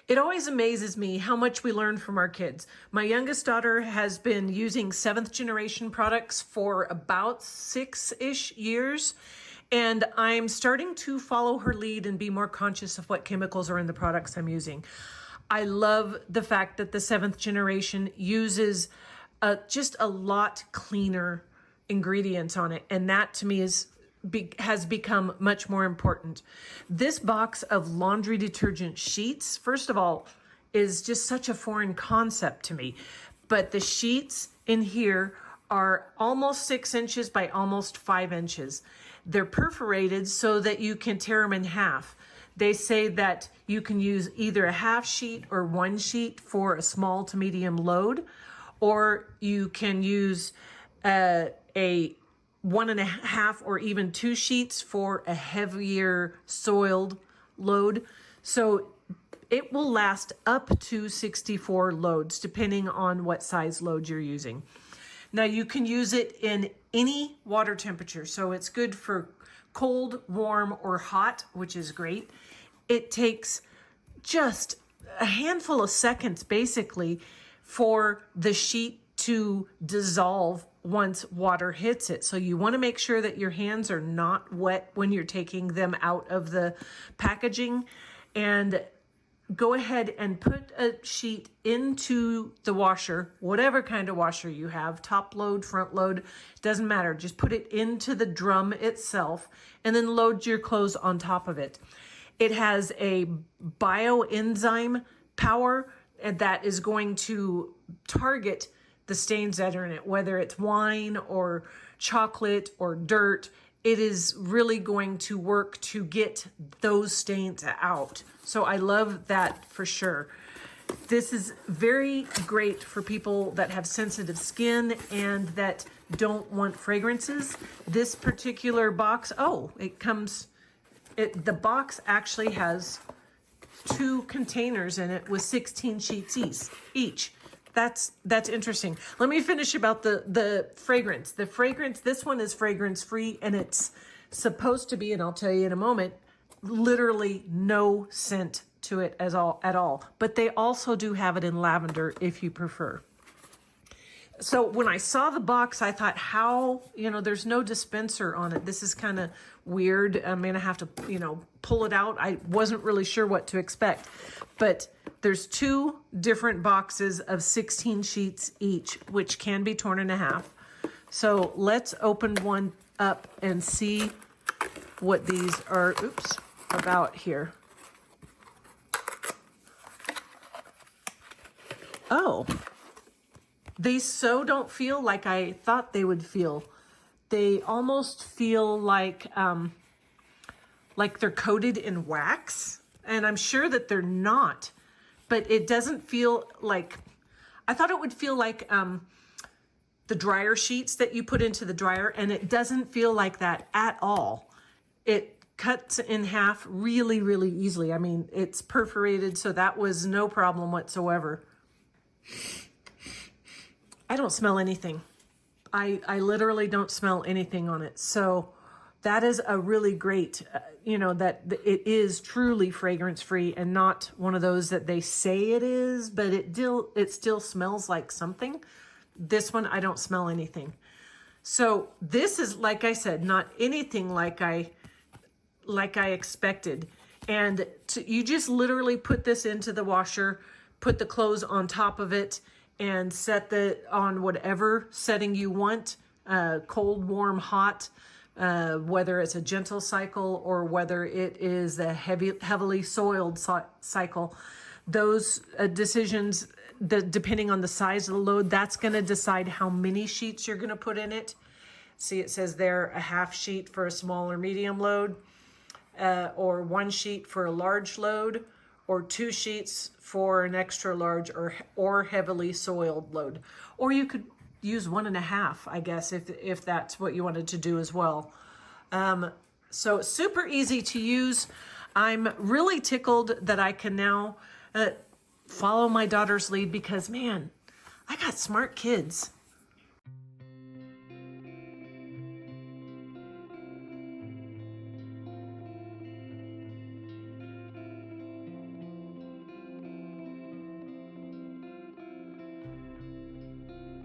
It always amazes me how much we learn from our kids. My youngest daughter has been using 7th generation products for about 6-ish years. And I'm starting to follow her lead and be more conscious of what chemicals are in the products I'm using. I love the fact that the 7th generation uses just a lot cleaner ingredients on it. And that to me has become much more important. This box of laundry detergent sheets, first of all, is just such a foreign concept to me. But the sheets in here are almost 6 inches by almost 5 inches. They're perforated so that you can tear them in half. They say that you can use either a half sheet or 1 sheet for a small to medium load, or you can use a 1.5 or even 2 sheets for a heavier soiled load. So it will last up to 64 loads, depending on what size load you're using. Now you can use it in any water temperature. So it's good for cold, warm, or hot, which is great. It takes just a handful of seconds, basically, for the sheet to dissolve once water hits it. So you want to make sure that your hands are not wet when you're taking them out of the packaging, and go ahead and put a sheet into the washer, whatever kind of washer you have, top load, front load, doesn't matter. Just put it into the drum itself and then load your clothes on top of it. It has a bio-enzyme power that is going to target the stains that are in it, whether it's wine or chocolate or dirt. It is really going to work to get those stains out. So I love that for sure. This is very great for people that have sensitive skin and that don't want fragrances. This particular box, the box actually has 2 containers in it with 16 sheets each. That's interesting. Let me finish about the fragrance. The fragrance, this one is fragrance free, and it's supposed to be, and I'll tell you in a moment, literally no scent to it at all. But they also do have it in lavender if you prefer. So when I saw the box, I thought, there's no dispenser on it. This is kind of weird. I'm going to have to, pull it out. I wasn't really sure what to expect. But there's 2 different boxes of 16 sheets each, which can be torn in half. So let's open one up and see what these are about here. Oh, they so don't feel like I thought they would feel. They almost feel like they're coated in wax, and I'm sure that they're not, but it doesn't feel like, I thought it would feel like the dryer sheets that you put into the dryer, and it doesn't feel like that at all. It cuts in half really, really easily. I mean, it's perforated, so that was no problem whatsoever. I don't smell anything. I literally don't smell anything on it. So that is a really great, that it is truly fragrance free and not one of those that they say it is, but it still smells like something. This one, I don't smell anything. So this is, like I said, not anything like I expected. And you just literally put this into the washer, put the clothes on top of it, and set on whatever setting you want, cold, warm, hot, whether it's a gentle cycle or whether it is a heavily soiled cycle. Those decisions, depending on the size of the load, that's going to decide how many sheets you're going to put in it. See, it says there a half sheet for a small or medium load, or 1 sheet for a large load, or 2 sheets for an extra large or heavily soiled load. Or you could use 1.5, I guess, if that's what you wanted to do as well. So super easy to use. I'm really tickled that I can now follow my daughter's lead because, man, I got smart kids.